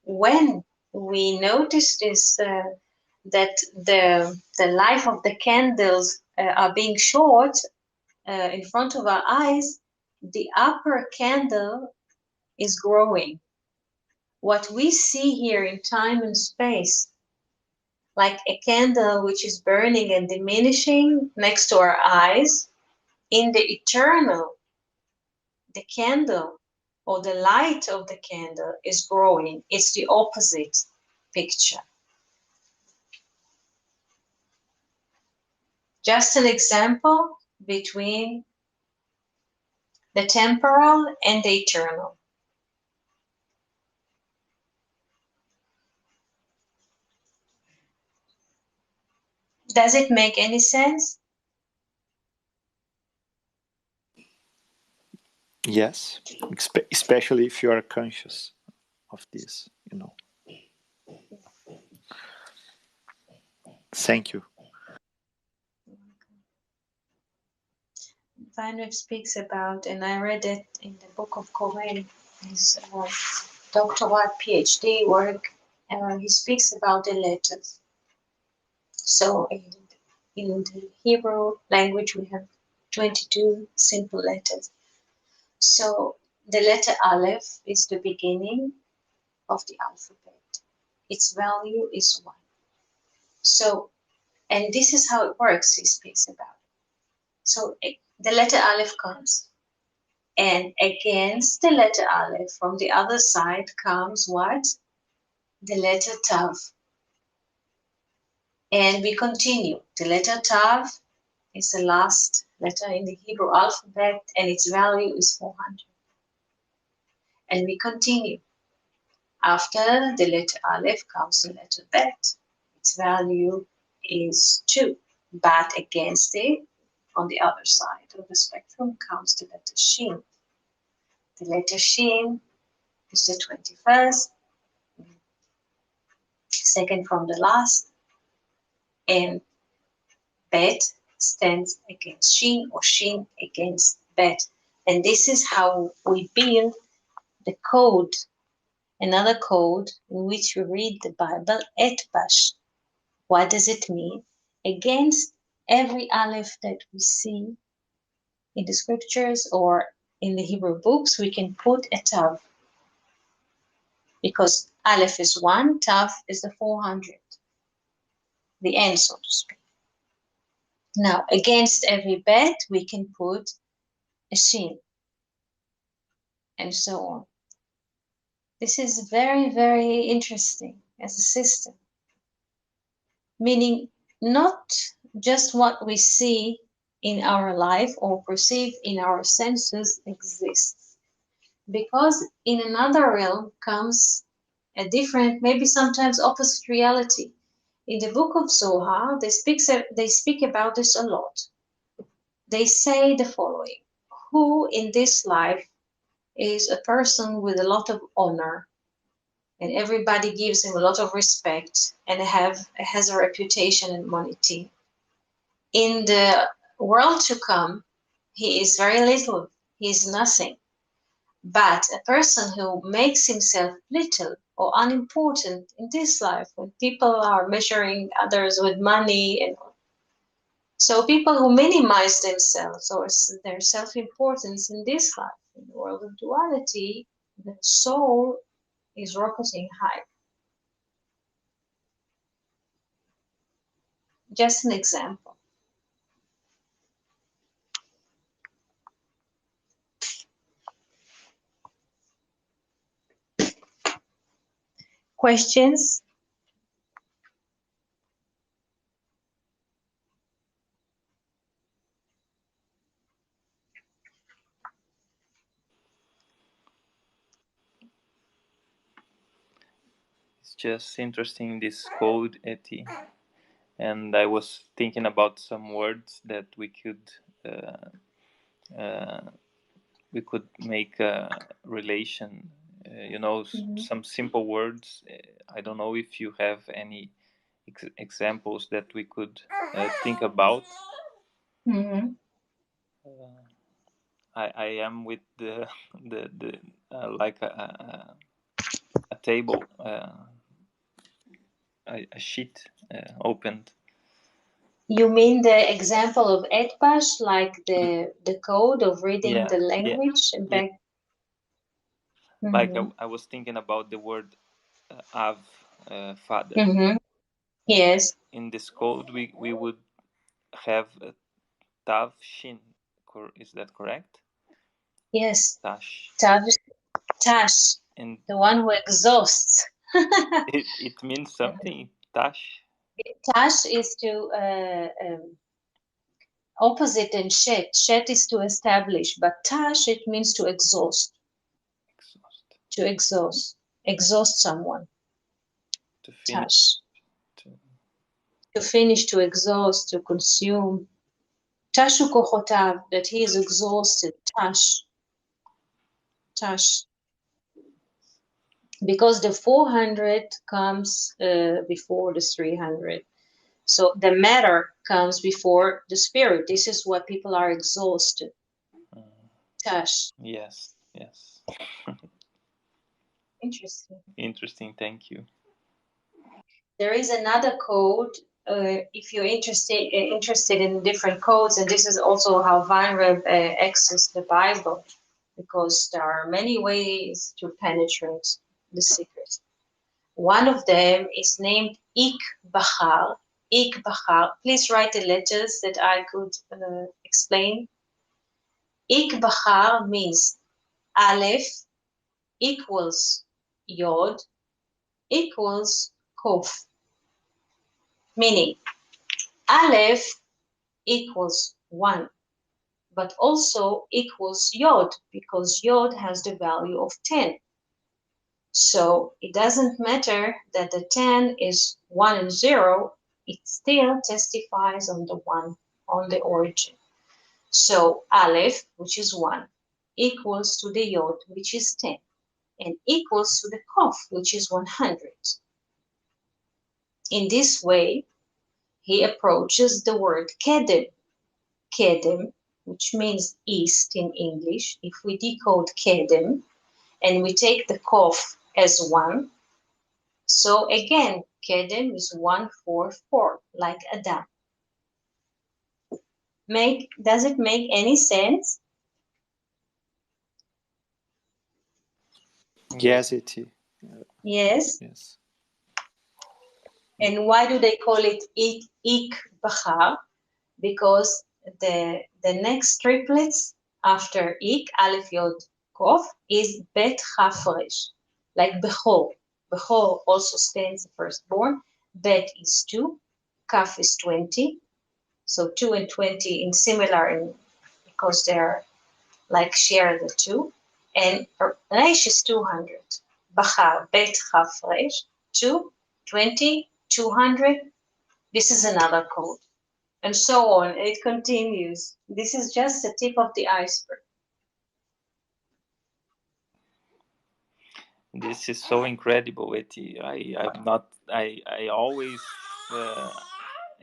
when we notice this, that the life of the candles are being short in front of our eyes, the upper candle is growing. What we see here in time and space, like a candle which is burning and diminishing next to our eyes, in the eternal, the candle or the light of the candle is growing. It's the opposite picture. Just an example between the temporal and the eternal. Does it make any sense? Yes, especially if you are conscious of this, you know. Thank you. Weinreb speaks about, and I read it in the book of Koren, his doctorate PhD work. He speaks about the letters. So in the Hebrew language, we have 22 simple letters. So the letter Aleph is the beginning of the alphabet. Its value is 1. So, and this is how it works, he speaks about. So the letter Aleph comes, and against the letter Aleph from the other side comes what? The letter Tav. And we continue. The letter Tav is the last letter in the Hebrew alphabet, and its value is 400. And we continue. After the letter Aleph comes the letter Bet. Its value is 2. But against it, on the other side of the spectrum, comes the letter Shin. The letter Shin is the 21st, second from the last, and Bet stands against Shin, or Shin against Bet. And this is how we build the code, another code in which we read the Bible, Etbash. What does it mean? Against every Aleph that we see in the scriptures or in the Hebrew books, we can put a Tav. Because Aleph is 1, Tav is the 400, the end, so to speak. Now, against every Bet, we can put a Shin, and so on. This is very, very interesting as a system, meaning not just what we see in our life or perceive in our senses exists, because in another realm comes a different, maybe sometimes opposite reality. In the book of Zohar, they speak about this a lot. They say the following: who in this life is a person with a lot of honor, and everybody gives him a lot of respect and has a reputation and money. In the world to come, he is very little, he is nothing. But a person who makes himself little or unimportant in this life, when people are measuring others with money, and so people who minimize themselves or their self-importance in this life, in the world of duality, the soul is rocketing high. Just an example. Questions? It's just interesting, this code, Eti. And I was thinking about some words that we could make a relation. Some simple words. I don't know if you have any examples that we could think about. Mm-hmm. I am with the like a table, a sheet opened. You mean the example of Etbash, like the code of reading the language? Yeah. Mm-hmm. Like I was thinking about the word Av, father. Mm-hmm. Yes. In this code, we would have Tav Shin. Is that correct? Yes. Tash. Tash. And The one who exhausts. it means something. Tash. Tash is to opposite than shet. Shet is to establish, but tash it means to exhaust. Exhaust. To exhaust someone. To finish. Tash. To... To finish, to exhaust, to consume. Tashu kochotav, that he is exhausted. Tash. Tash. Because the 400 comes before the 300. So the matter comes before the spirit. This is why people are exhausted. Tash. Yes, yes. Interesting. Interesting, thank you. There is another code. If you're interested in different codes, and this is also how Weinreb accessed the Bible, because there are many ways to penetrate the secret. One of them is named Ik Bachar. Ik Bachar. Please write the letters that I could explain. Ik Bachar means Aleph equals Yod equals Kof. Meaning, Aleph equals 1, but also equals Yod, because Yod has the value of 10. So it doesn't matter that the 10 is 1 and 0, it still testifies on the 1, on the origin. So Aleph, which is 1, equals to the Yod, which is 10, and equals to the Kof, which is 100. In this way, he approaches the word Kedem. Kedem, which means east in English. If we decode Kedem and we take the Kof as 1, so again, Kedem is 144, like Adam. Does it make any sense? Yes, it. Yes. Yes. And why do they call it Ik Bachar? Because the next triplets after Ik, Aleph Yod Kof, is Bet Chafresh, like Bechor. Bechor also stands the firstborn. Bet is 2, Kaf is 20. So 2 and 20 in similar, because they're like share the 2. And Resh is 200. Bachar, Bet Chafresh, 2, 20, 200. This is another code. And so on. It continues. This is just the tip of the iceberg. This is so incredible, Eti. I always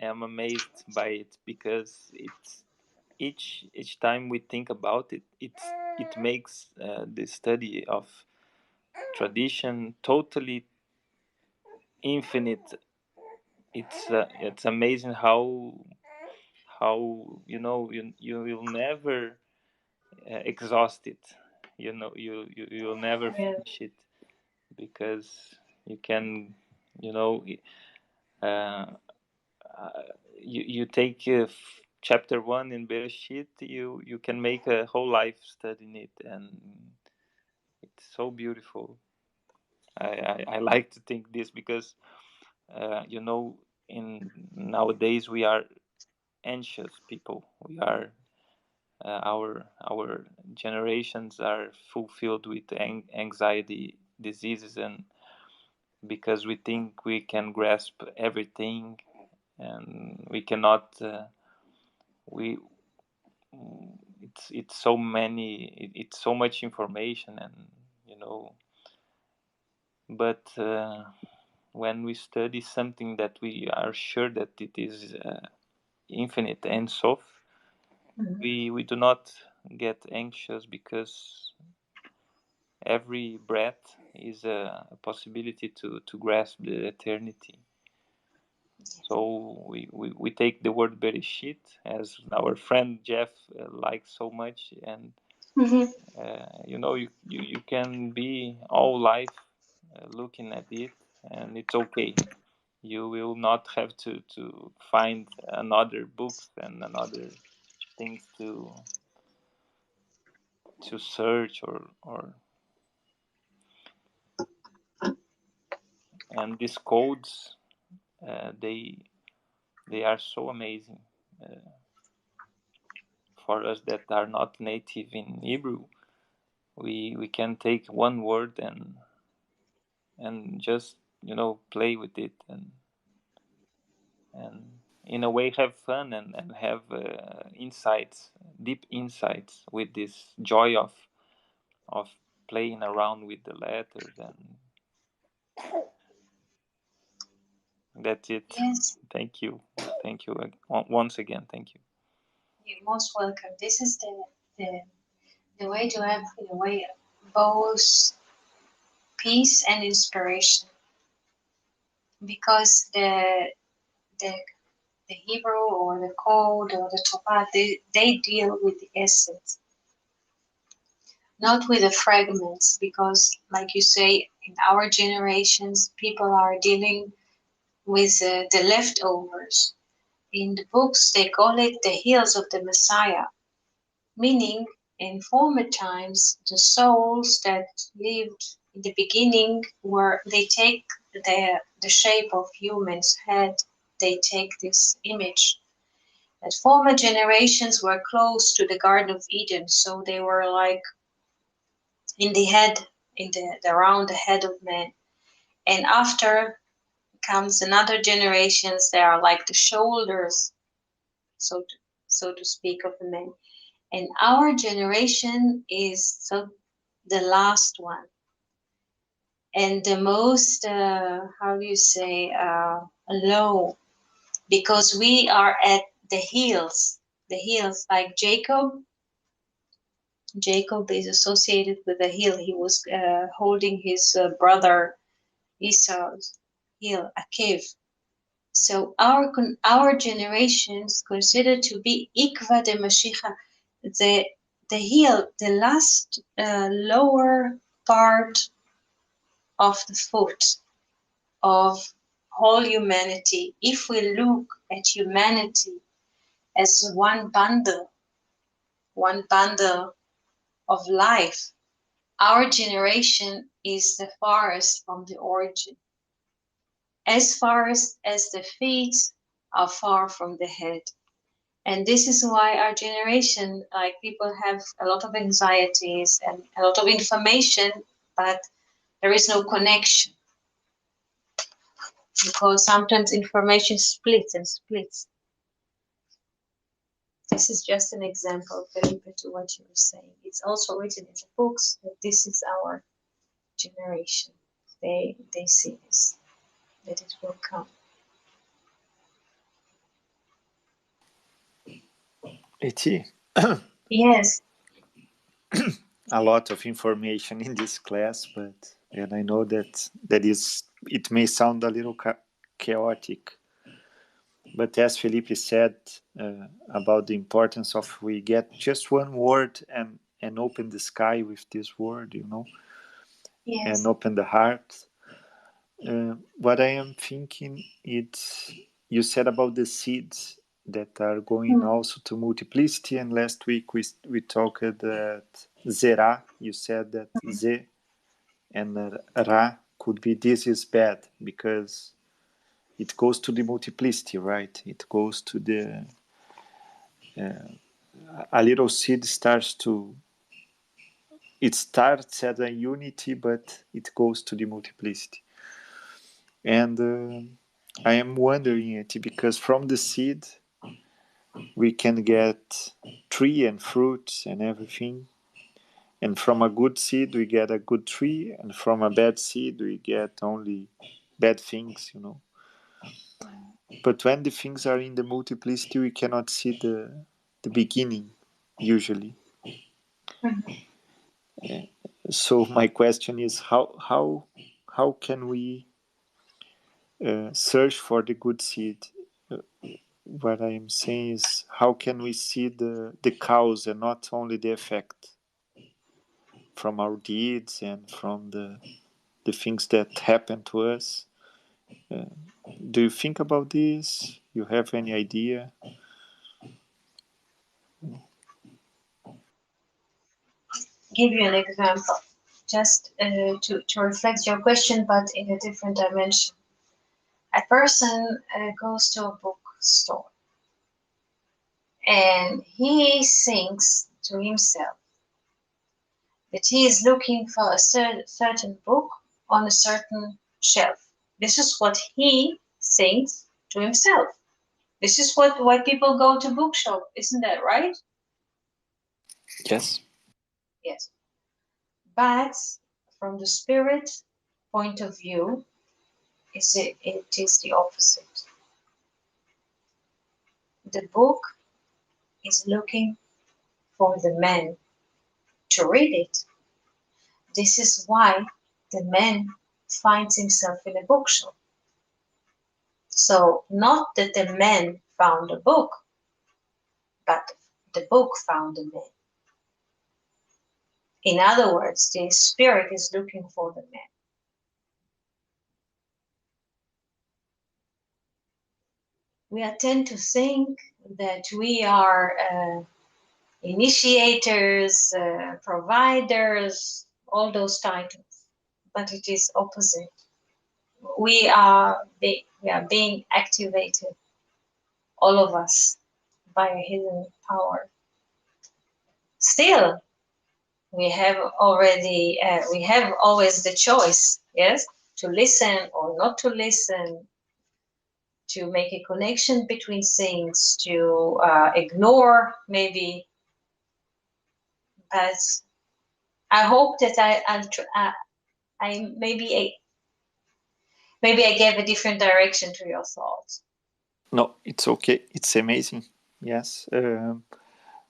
am amazed by it, because it's each time we think about it, it makes the study of tradition totally infinite. It's amazing how you will never exhaust it. You'll never finish it, because you can, you know uh, you take chapter 1 in Bereshit, you can make a whole life studying it, and it's so beautiful. I like to think this, because in nowadays we are anxious people. We are our generations are fulfilled with anxiety diseases, and because we think we can grasp everything, and we cannot. We it's so many. It's so much information, and But when we study something that we are sure that it is infinite and soft, we do not get anxious, because every breath is a possibility to grasp the eternity. So we take the word Bereshit, as our friend Jeff likes so much, and you can be all life looking at it, and it's okay. You will not have to find another books and another things to search or and these codes, they are so amazing for us that are not native in Hebrew. We can take one word and just play with it and in a way have fun and have insights, deep insights, with this joy of playing around with the letters. And that's it. Yes, Thank you once again. Thank you. you're most welcome. This is the way to have, in a way, both peace and inspiration, because the the Hebrew or the code or the Torah, they deal with the essence, not with the fragments, because like you say, in our generations, people are dealing with the leftovers. In the books, they call it the heels of the Messiah, meaning in former times, the souls that lived in the beginning they take the shape of humans' head, they take this image. That former generations were close to the Garden of Eden, so they were like in the head, in the around the head of man. And after comes another generations, they are like the shoulders, so to speak, of the man. And our generation is the last one and the most how do you say low, because we are at the heels, like Jacob is associated with a heel. He was holding his brother Esau's heel, a cave. So our generations considered to be ikva de Mashiach, the heel, the last lower part of the foot of whole humanity. If we look at humanity as one bundle of life, our generation is the farthest from the origin, as far as the feet are far from the head. And this is why our generation, like, people have a lot of anxieties and a lot of information, but there is no connection, because sometimes information splits and splits. This is just an example, Felipe, to what you were saying. It's also written in the books that this is our generation. They see this, that it will come. Eti, Yes. a lot of information in this class, and I know that it may sound a little chaotic, but as Felipe said about the importance of we get just one word and open the sky with this word, Yes. and open the heart. What I am thinking, you said about the seeds that are going also to multiplicity, and last week we talked that zera, you said that ze and ra could be this is bad because it goes to the multiplicity, right? It goes to the a little seed it starts at a unity, but it goes to the multiplicity. And I am wondering it because from the seed we can get tree and fruits and everything. And from a good seed we get a good tree, and from a bad seed we get only bad things, But when the things are in the multiplicity, we cannot see the beginning usually. So my question is how can we search for the good seed? What I am saying is, how can we see the cause and not only the effect from our deeds and from the things that happen to us? Do you think about this? You have any idea? give you an example, just to reflect your question, but in a different dimension. A person goes to a bookstore and he thinks to himself that he is looking for a certain book on a certain shelf. This is what he thinks to himself. This is why people go to bookshop, isn't that right? Yes. Yes. But from the spirit point of view, it is the opposite. The book is looking for the man to read it. This is why the man finds himself in a bookshop. So not that the man found a book, but the book found the man. In other words, the spirit is looking for the man. We tend to think that we are initiators, providers, all those titles, but it is opposite. We are being activated, all of us, by a hidden power. Still, we have always the choice, yes, to listen or not to listen, to make a connection between things, to ignore maybe. But I hope that I maybe I gave a different direction to your thoughts. No, it's okay. It's amazing. Yes.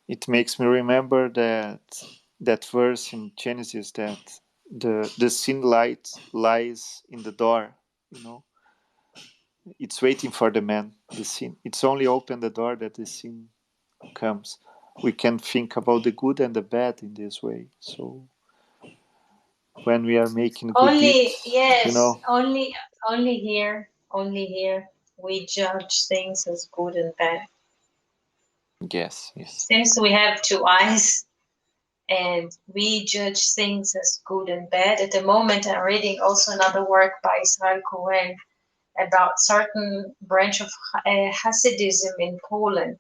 It makes me remember that verse in Genesis that the sin light lies in the door. You know, it's waiting for the man. The sin. It's only open the door that the sin comes. We can think about the good and the bad in this way. So when we are making good deeds, Only here we judge things as good and bad. Yes. Since we have two eyes and we judge things as good and bad. At the moment, I'm reading also another work by Israel Cohen about certain branch of Hasidism in Poland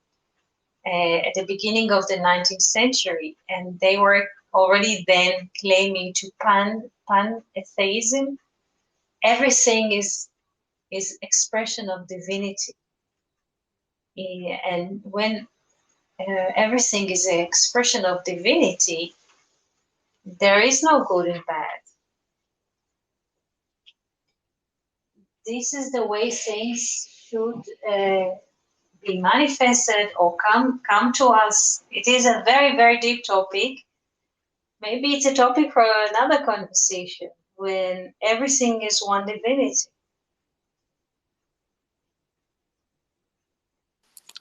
at the beginning of the 19th century, and they were already then claiming to pantheism. Everything is expression of divinity, and when everything is an expression of divinity, there is no good and bad. This is the way things should be manifested or come to us. It is a very, very deep topic. Maybe it's a topic for another conversation when everything is one divinity.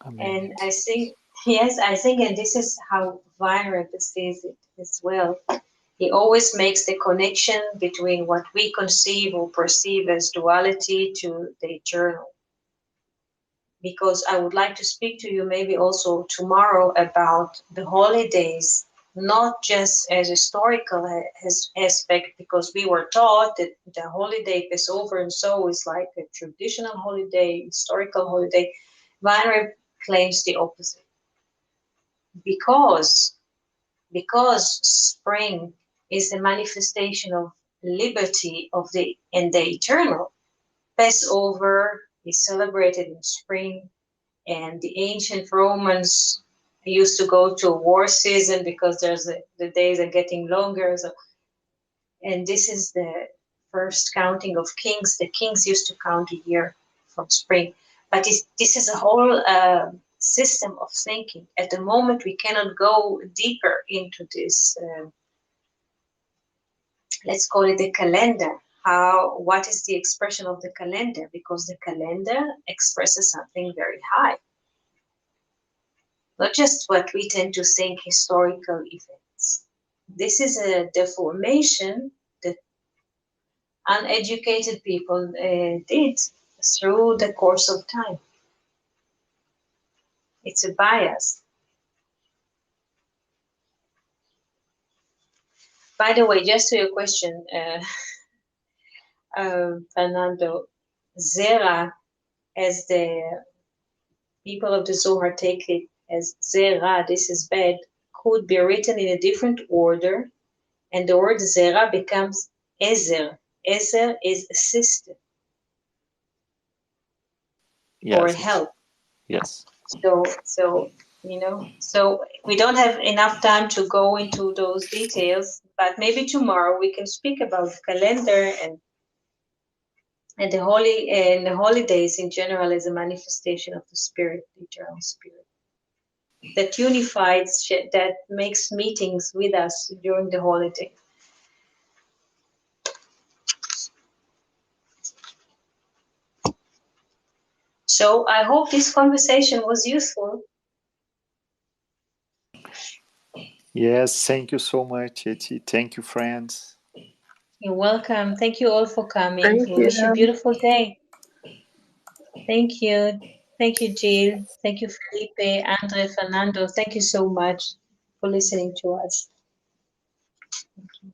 Amen. And I think, and this is how Weinreb sees it as well. He always makes the connection between what we conceive or perceive as duality to the eternal. Because I would like to speak to you maybe also tomorrow about the holidays, not just as historical aspect, because we were taught that the holiday Passover and so is like a traditional holiday, historical holiday. Weinreb claims the opposite. Because spring is the manifestation of liberty of the eternal. Passover is celebrated in spring, and the ancient Romans used to go to a war season because the days are getting longer. So, and this is the first counting of kings. The kings used to count a year from spring, but this is a whole system of thinking. At the moment, we cannot go deeper into this. Let's call it the calendar. What is the expression of the calendar? Because the calendar expresses something very high. Not just what we tend to think historical events. This is a deformation that uneducated people did through the course of time. It's a bias. By the way, just to your question, Fernando, Zera, as the people of the Zohar take it as Zera, this is bad, could be written in a different order, and the word Zera becomes Ezer. Ezer is assistant or Yes. help. Yes. So you know, so we don't have enough time to go into those details, but maybe tomorrow we can speak about the calendar and the holidays in general as a manifestation of the spirit, the eternal spirit that unifies, that makes meetings with us during the holiday. So I hope this conversation was useful. Yes, thank you so much, Eti. Thank you, friends. You're welcome. Thank you all for coming. Thank We wish you a you. beautiful day. Thank you. Thank you, Jill. Thank you, Felipe, Andre, Fernando. Thank you so much for listening to us. Thank you.